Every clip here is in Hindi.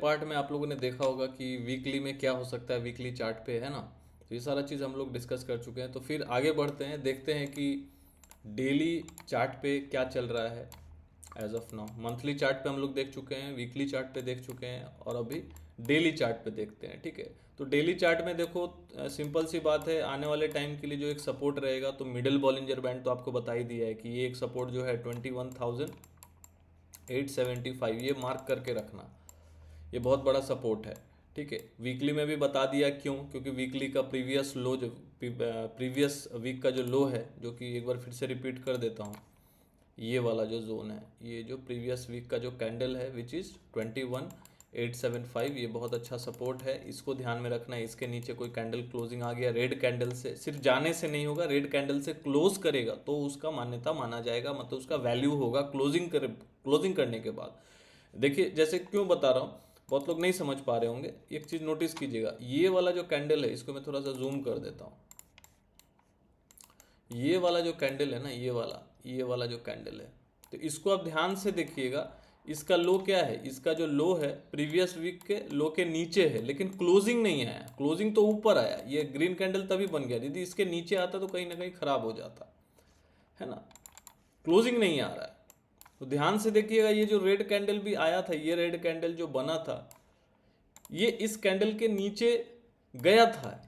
पार्ट में आप लोगों ने देखा होगा कि वीकली में क्या हो सकता है वीकली चार्ट पे, है ना। तो ये सारा चीज़ हम लोग डिस्कस कर चुके हैं। तो फिर आगे बढ़ते हैं, देखते हैं कि डेली चार्ट पे क्या चल रहा है as of now. Monthly chart पे हम लोग देख चुके हैं, वीकली चार्ट पे देख चुके हैं, और अभी डेली चार्ट पे देखते हैं। ठीक है, तो डेली चार्ट में देखो, सिंपल सी बात है, आने वाले टाइम के लिए जो एक सपोर्ट रहेगा, तो मिडिल बॉलिंजर बैंड तो आपको बता ही दिया है कि ये एक सपोर्ट जो है 21,875, ये मार्क करके रखना, ये बहुत बड़ा सपोर्ट है। ठीक है, वीकली में भी बता दिया क्यों, क्योंकि वीकली का प्रीवियस लो, जो प्रीवियस वीक का जो लो है, जो कि एक बार फिर से रिपीट कर देता हूँ, ये वाला जो जोन है, ये जो प्रीवियस वीक का जो कैंडल है विच इज़ 21,875, ये बहुत अच्छा सपोर्ट है, इसको ध्यान में रखना है। इसके नीचे कोई कैंडल क्लोजिंग आ गया रेड कैंडल से, सिर्फ जाने से नहीं होगा, रेड कैंडल से क्लोज करेगा तो उसका मान्यता माना जाएगा, मतलब उसका वैल्यू होगा क्लोजिंग करने के बाद। देखिए, जैसे क्यों बता रहा हूँ, बहुत लोग नहीं समझ पा रहे होंगे, एक चीज़ नोटिस कीजिएगा, ये वाला जो कैंडल है, इसको मैं थोड़ा सा जूम कर देता हूँ। ये वाला जो कैंडल है ना, ये वाला जो कैंडल है, तो इसको आप ध्यान से देखिएगा। इसका लो क्या है, इसका जो लो है प्रीवियस वीक के लो के नीचे है, लेकिन क्लोजिंग नहीं आया, क्लोजिंग तो ऊपर आया। ये ग्रीन कैंडल तभी बन गया, यदि इसके नीचे आता तो कहीं ना कहीं खराब हो जाता, है ना। क्लोजिंग नहीं आ रहा है, तो ध्यान से देखिएगा। ये जो रेड कैंडल भी आया था, ये रेड कैंडल जो बना था, ये इस कैंडल के नीचे गया था,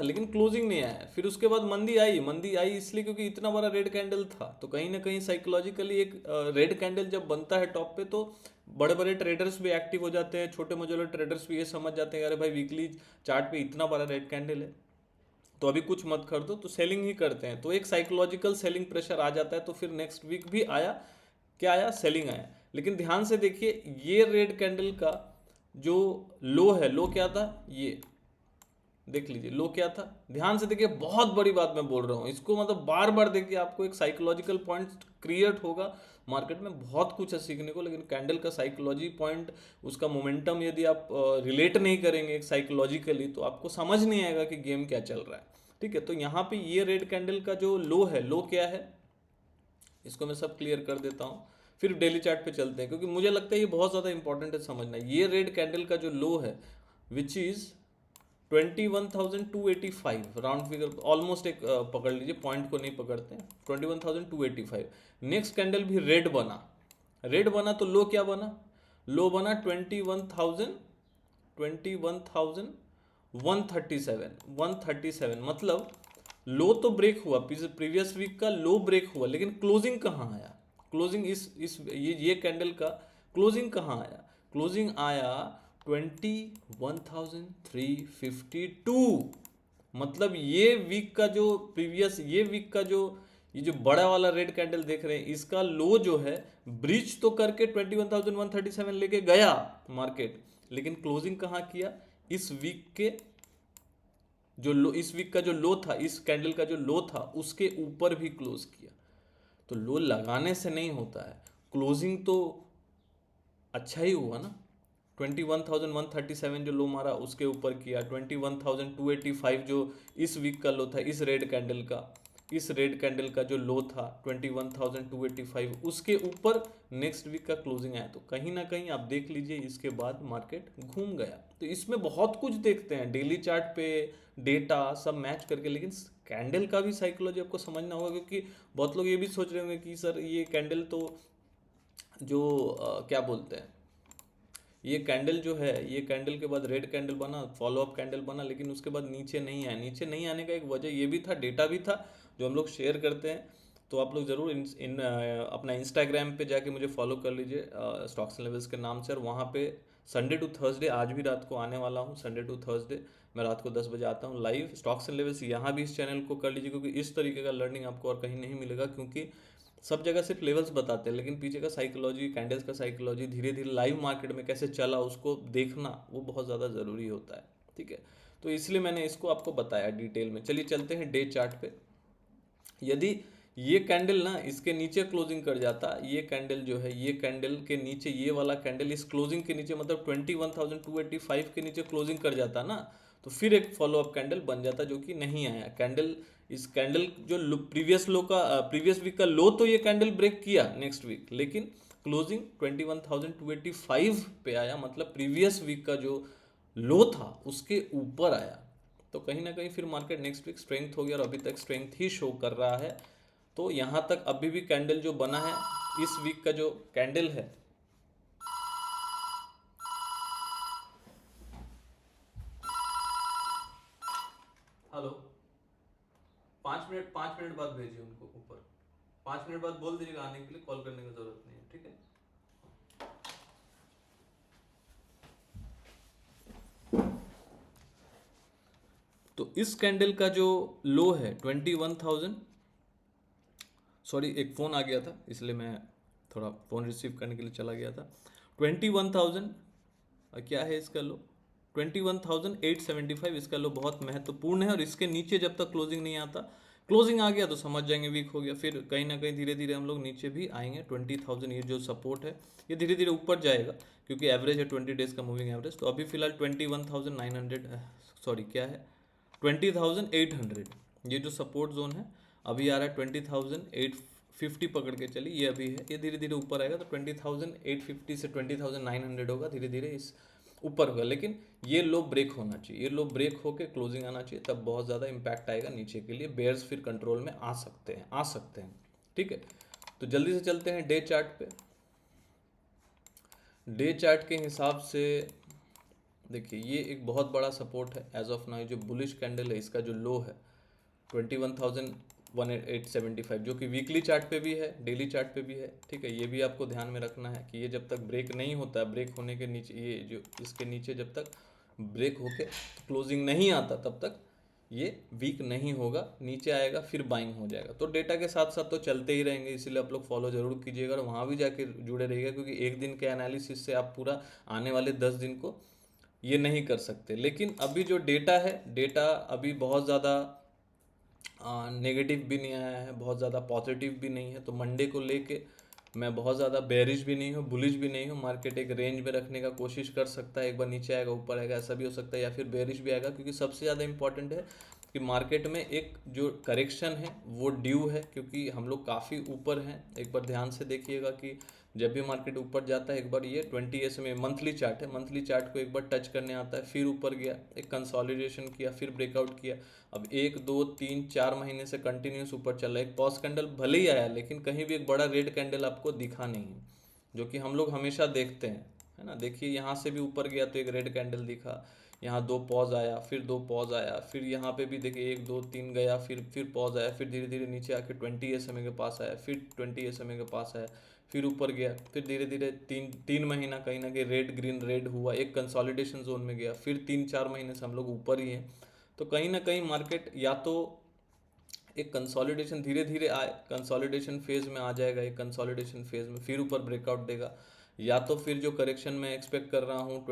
लेकिन क्लोजिंग नहीं आया। फिर उसके बाद मंदी आई इसलिए क्योंकि इतना बड़ा रेड कैंडल था। तो कहीं ना कहीं साइकोलॉजिकली एक रेड कैंडल जब बनता है टॉप पे, तो बड़े बड़े ट्रेडर्स भी एक्टिव हो जाते हैं, छोटे मजोले ट्रेडर्स भी ये समझ जाते हैं, अरे भाई वीकली चार्ट पे इतना बड़ा रेड कैंडल है तो अभी कुछ मत कर दो, तो सेलिंग ही करते हैं। तो एक साइकोलॉजिकल सेलिंग प्रेशर आ जाता है। तो फिर नेक्स्ट वीक भी आया, क्या आया, सेलिंग आया। लेकिन ध्यान से देखिए, ये रेड कैंडल का जो लो है, लो क्या था, ये देख लीजिए, लो क्या था, ध्यान से देखिए। बहुत बड़ी बात मैं बोल रहा हूँ, इसको मतलब बार बार देखिए, आपको एक साइकोलॉजिकल पॉइंट क्रिएट होगा। मार्केट में बहुत कुछ है सीखने को, लेकिन कैंडल का साइकोलॉजी पॉइंट, उसका मोमेंटम यदि आप रिलेट नहीं करेंगे साइकोलॉजिकली, तो आपको समझ नहीं आएगा कि गेम क्या चल रहा है। ठीक है, तो यहाँ पे ये रेड कैंडल का जो लो है, लो क्या है, इसको मैं सब क्लियर कर देता हूँ, फिर डेली चार्ट पे चलते हैं, क्योंकि मुझे लगता है ये बहुत ज़्यादा इंपॉर्टेंट है समझना। ये रेड कैंडल का जो लो है which is 21,285, round figure almost एक पकड़ लीजिए, पॉइंट को नहीं पकड़ते हैं, 21,285। नेक्स्ट कैंडल भी रेड बना तो लो क्या बना, लो बना 21,137, मतलब लो तो ब्रेक हुआ, प्रीवियस वीक का लो ब्रेक हुआ, लेकिन क्लोजिंग कहाँ आया, क्लोजिंग इस ये कैंडल का क्लोजिंग कहाँ आया, क्लोजिंग आया 21,352। मतलब ये वीक का जो प्रीवियस, ये जो बड़ा वाला रेड कैंडल देख रहे हैं, इसका लो जो है ब्रीच तो करके 21,137 लेके गया मार्केट, लेकिन क्लोजिंग कहाँ किया, इस वीक के जो लो, इस वीक का जो लो था, इस कैंडल का जो लो था, उसके ऊपर भी क्लोज किया। तो लो लगाने से नहीं होता है, क्लोजिंग तो अच्छा ही हुआ ना। 21,137 जो लो मारा उसके ऊपर किया, 21,285 जो इस वीक का लो था, इस रेड कैंडल का जो लो था 21,285, उसके ऊपर नेक्स्ट वीक का क्लोजिंग आया। तो कहीं ना कहीं आप देख लीजिए, इसके बाद मार्केट घूम गया। तो इसमें बहुत कुछ देखते हैं डेली चार्ट पे, डेटा सब मैच करके, लेकिन कैंडल का भी साइकोलॉजी आपको समझना होगा, क्योंकि बहुत लोग ये भी सोच रहे होंगे कि सर ये कैंडल तो जो क्या बोलते हैं, ये कैंडल जो है, ये कैंडल के बाद रेड कैंडल बना, फॉलो अप कैंडल बना, लेकिन उसके बाद नीचे नहीं आया। नीचे नहीं आने का एक वजह ये भी था, डेटा भी था जो हम लोग शेयर करते हैं। तो आप लोग ज़रूर अपना इंस्टाग्राम पे जाके मुझे फॉलो कर लीजिए, स्टॉक्स एंड लेवल्स के नाम से। और वहाँ पे संडे टू थर्सडे, आज भी रात को आने वाला हूँ, संडे टू थर्सडे मैं रात को 10 बजे आता हूँ लाइव। स्टॉक्स एंड लेवल्स यहाँ भी इस चैनल को कर लीजिए, क्योंकि इस तरीके का लर्निंग आपको और कहीं नहीं मिलेगा, क्योंकि सब जगह सिर्फ लेवल्स बताते हैं, लेकिन पीछे का साइकोलॉजी, कैंडल्स का साइकोलॉजी, धीरे धीरे लाइव मार्केट में कैसे चला उसको देखना, वो बहुत ज़्यादा ज़रूरी होता है। ठीक है, तो इसलिए मैंने इसको आपको बताया डिटेल में। चलिए चलते हैं डे चार्ट पे। यदि ये कैंडल ना इसके नीचे क्लोजिंग कर जाता, ये कैंडल जो है, ये कैंडल के नीचे, ये वाला कैंडल इस क्लोजिंग के नीचे, मतलब 21,285 के नीचे क्लोजिंग कर जाता ना, तो फिर एक फॉलो अप कैंडल बन जाता, जो कि नहीं आया कैंडल। इस कैंडल जो प्रीवियस वीक का लो, तो ये कैंडल ब्रेक किया नेक्स्ट वीक, लेकिन क्लोजिंग 21,285 पे आया, मतलब प्रीवियस वीक का जो लो था उसके ऊपर आया। तो कहीं ना कहीं फिर मार्केट नेक्स्ट वीक स्ट्रेंथ हो गया और अभी तक स्ट्रेंथ ही शो कर रहा है। तो यहाँ तक अभी भी कैंडल जो बना है, इस वीक का जो कैंडल है, हेलो, 5 मिनट बाद भेजिए उनको ऊपर, 5 मिनट बाद बोल दीजिएगा आने के लिए, कॉल करने की जरूरत नहीं है, ठीक है। तो इस कैंडल का जो लो है 21,000, सॉरी एक फ़ोन आ गया था इसलिए मैं थोड़ा फ़ोन रिसीव करने के लिए चला गया था। 21,000 क्या है इसका लो, 21,875 इसका लो बहुत महत्वपूर्ण है। और इसके नीचे जब तक क्लोजिंग नहीं आता, क्लोजिंग आ गया तो समझ जाएंगे वीक हो गया, फिर कहीं ना कहीं धीरे धीरे हम लोग नीचे भी आएंगे। 20,000 ये जो सपोर्ट है ये धीरे धीरे ऊपर जाएगा, क्योंकि एवरेज है 20 डेज का मूविंग एवरेज। तो अभी फिलहाल 21,900, सॉरी क्या है, 20,800 ये जो सपोर्ट जोन है अभी आ रहा है। 20,850 पकड़ के चली, ये अभी है, ये धीरे धीरे ऊपर आएगा। तो 20,850 से 20,900 होगा, धीरे धीरे इस ऊपर होगा। लेकिन ये लो ब्रेक होना चाहिए, ये लो ब्रेक होके क्लोजिंग आना चाहिए, तब बहुत ज़्यादा इम्पैक्ट आएगा नीचे के लिए। बेयर्स फिर कंट्रोल में आ सकते हैं, आ सकते हैं, ठीक है। तो जल्दी से चलते हैं डे चार्ट पे। डे चार्ट के हिसाब से देखिए ये एक बहुत बड़ा सपोर्ट है एज ऑफ नाउ। जो बुलिश कैंडल है इसका जो लो है 21,875, जो कि वीकली चार्ट पे भी है, डेली चार्ट पे भी है, ठीक है। ये भी आपको ध्यान में रखना है कि ये जब तक ब्रेक नहीं होता, ब्रेक होने के नीचे, ये जो इसके नीचे जब तक ब्रेक होके क्लोजिंग नहीं आता तब तक ये वीक नहीं होगा, नीचे आएगा फिर बाइंग हो जाएगा। तो डेटा के साथ साथ तो चलते ही रहेंगे, इसीलिए आप लोग फॉलो जरूर कीजिएगा और वहाँ भी जाके जुड़े रहिएगा, क्योंकि एक दिन के एनालिसिस से आप पूरा आने वाले 10 दिन को ये नहीं कर सकते। लेकिन अभी जो डेटा है, डेटा अभी बहुत ज़्यादा नेगेटिव भी नहीं आया है, बहुत ज़्यादा पॉजिटिव भी नहीं है। तो मंडे को लेके मैं बहुत ज़्यादा बेरिश भी नहीं हूँ, बुलिश भी नहीं हूँ। मार्केट एक रेंज में रखने का कोशिश कर सकता है, एक बार नीचे आएगा ऊपर आएगा, ऐसा भी हो सकता है, या फिर बेरिश भी आएगा। क्योंकि सबसे ज़्यादा इंपॉर्टेंट है कि मार्केट में एक जो करेक्शन है वो ड्यू है, क्योंकि हम लोग काफ़ी ऊपर हैं। एक बार ध्यान से देखिएगा कि जब भी मार्केट ऊपर जाता है, एक बार ये 20 SMA मंथली चार्ट है, मंथली चार्ट को एक बार टच करने आता है, फिर ऊपर गया, एक कंसोलिडेशन किया, फिर ब्रेकआउट किया। अब 1 2 3 4 महीने से कंटिन्यूस ऊपर चल रहा है। एक पॉज कैंडल भले ही आया, लेकिन कहीं भी एक बड़ा रेड कैंडल आपको दिखा नहीं है, जो कि हम लोग हमेशा देखते हैं, है ना। देखिए यहाँ से भी ऊपर गया तो एक रेड कैंडल दिखा, यहाँ 2 पॉज आया, फिर 2 पॉज आया, फिर यहाँ पे भी देखिए 1 2 3 गया, फिर पॉज आया, फिर धीरे धीरे नीचे आके 20 SMA के पास आया, फिर 20 SMA के पास आया, फिर ऊपर गया, फिर धीरे धीरे 3 महीना कहीं ना कहीं रेड ग्रीन रेड हुआ, एक कंसोलिडेशन जोन में गया, फिर 3 4 महीने से हम लोग ऊपर ही हैं। तो कहीं ना कहीं मार्केट या तो एक कंसोलिडेशन धीरे धीरे आए, कंसोलिडेशन फेज में आ जाएगा, एक कंसोलिडेशन फेज में फिर ऊपर ब्रेकआउट देगा, या तो फिर जो करेक्शन मैं एक्सपेक्ट कर रहा हूँ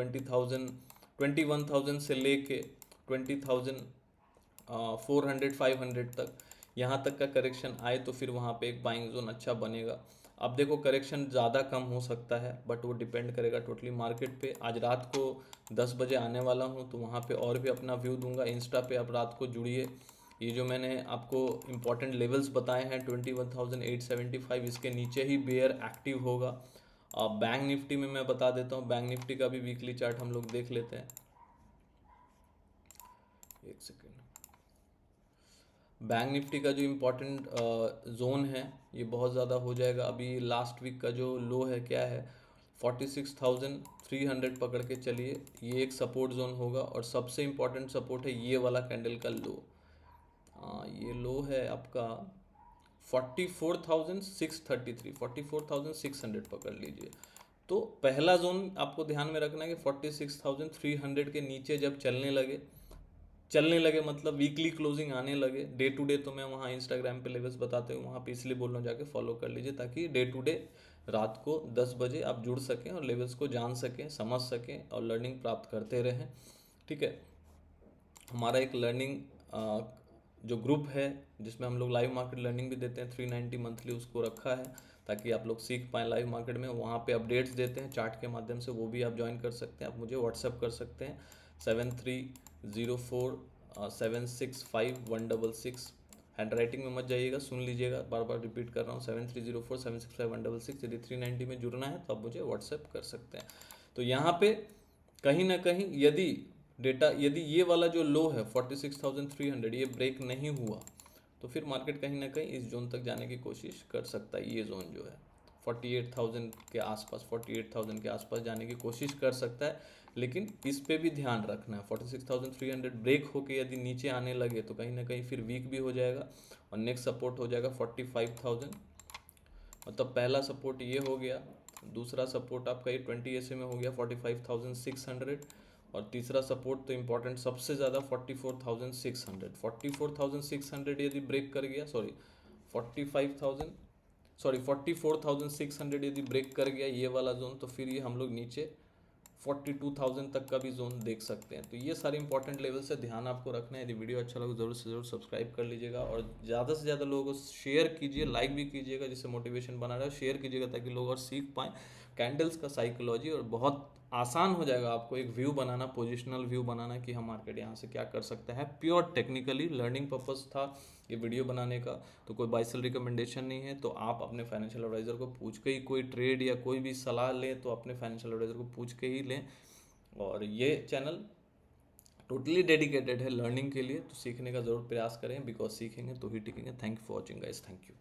21,000 से लेके 20,400 500 तक, यहाँ तक का करेक्शन आए तो फिर वहाँ पे एक बाइंग जोन अच्छा बनेगा। अब देखो करेक्शन ज़्यादा कम हो सकता है, बट वो डिपेंड करेगा टोटली मार्केट पे। आज रात को 10 बजे आने वाला हूँ, तो वहाँ पे और भी अपना व्यू दूंगा। इंस्टा पे आप रात को जुड़िए। ये जो मैंने आपको इंपॉर्टेंट लेवल्स बताए हैं 21,875, इसके नीचे ही बेयर एक्टिव होगा। अब बैंक निफ्टी में मैं बता देता हूँ, बैंक निफ्टी का भी वीकली चार्ट हम लोग देख लेते हैं, एक सेकेंड। बैंक निफ्टी का जो इम्पोर्टेंट जोन है ये बहुत ज़्यादा हो जाएगा। अभी लास्ट वीक का जो लो है क्या है, 46,300 पकड़ के चलिए, ये एक सपोर्ट जोन होगा। और सबसे इम्पोर्टेंट सपोर्ट है ये वाला कैंडल का लो, ये लो है आपका 44,633, 44,600 पकड़ लीजिए। तो पहला जोन आपको ध्यान में रखना है कि 46,300 के नीचे जब चलने लगे मतलब वीकली क्लोजिंग आने लगे। डे टू डे तो मैं वहाँ इंस्टाग्राम पे लेवल्स बताते हुए वहाँ पे इसलिए बोल रहा हूँ, जाके फॉलो कर लीजिए, ताकि डे टू डे रात को 10 बजे आप जुड़ सकें और लेवल्स को जान सकें, समझ सकें और लर्निंग प्राप्त करते रहें, ठीक है। हमारा एक लर्निंग जो ग्रुप है जिसमें हम लोग लाइव मार्केट लर्निंग भी देते हैं, 390 मंथली उसको रखा है, ताकि आप लोग सीख पाएँ लाइव मार्केट में। वहाँ पे अपडेट्स देते हैं चार्ट के माध्यम से, वो भी आप ज्वाइन कर सकते हैं। आप मुझे व्हाट्सअप कर सकते हैं 7304 765 166, हैंड राइटिंग में मत जाइएगा, सुन लीजिएगा, बार बार रिपीट कर रहा हूँ, 7304765166। यदि 390 में जुड़ना है तो आप मुझे व्हाट्सएप कर सकते हैं। तो यहाँ पे कहीं ना कहीं यदि ये वाला जो लो है 46,300 ये ब्रेक नहीं हुआ तो फिर मार्केट कहीं ना कहीं इस जोन तक जाने की कोशिश कर सकता है। ये जोन जो है 48,000 के आसपास, 48,000 के आसपास जाने की कोशिश कर सकता है, लेकिन इस पे भी ध्यान रखना है। 46,300 ब्रेक होके यदि नीचे आने लगे तो कहीं ना कहीं फिर वीक भी हो जाएगा और नेक्स्ट सपोर्ट हो जाएगा 45,000। मतलब पहला सपोर्ट ये हो गया, दूसरा सपोर्ट आपका ये 20 SA में हो गया 45,600 और तीसरा सपोर्ट तो इम्पोर्टेंट सबसे ज़्यादा 44,600। 44,600 यदि ब्रेक कर गया, 44,600 यदि ब्रेक कर गया ये वाला जोन, तो फिर ये हम लोग नीचे 42,000 तक का भी जोन देख सकते हैं। तो ये सारे इंपॉर्टेंट लेवल से ध्यान आपको रखना है। यदि वीडियो अच्छा लगे ज़रूर से ज़रूर सब्सक्राइब कर लीजिएगा और ज़्यादा से ज़्यादा लोगों को शेयर कीजिए, लाइक भी कीजिएगा, जिससे मोटिवेशन बना रहे। शेयर कीजिएगा ताकि लोग और सीख पाएँ कैंडल्स का साइकोलॉजी, और बहुत आसान हो जाएगा आपको एक व्यू बनाना, पोजिशनल व्यू बनाना कि हम मार्केट यहाँ से क्या कर सकते हैं। प्योर टेक्निकली लर्निंग पर्पस था ये वीडियो बनाने का, तो कोई बाय सेल रिकमेंडेशन नहीं है। तो आप अपने फाइनेंशियल एडवाइज़र को पूछ के ही कोई ट्रेड या कोई भी सलाह लें तो अपने फाइनेंशियल एडवाइज़र को पूछ के ही लें। और ये चैनल टोटली डेडिकेटेड है लर्निंग के लिए, तो सीखने का ज़रूर प्रयास करें, बिकॉज सीखेंगे तो ही टिकेंगे। Thank you for watching guys, thank you.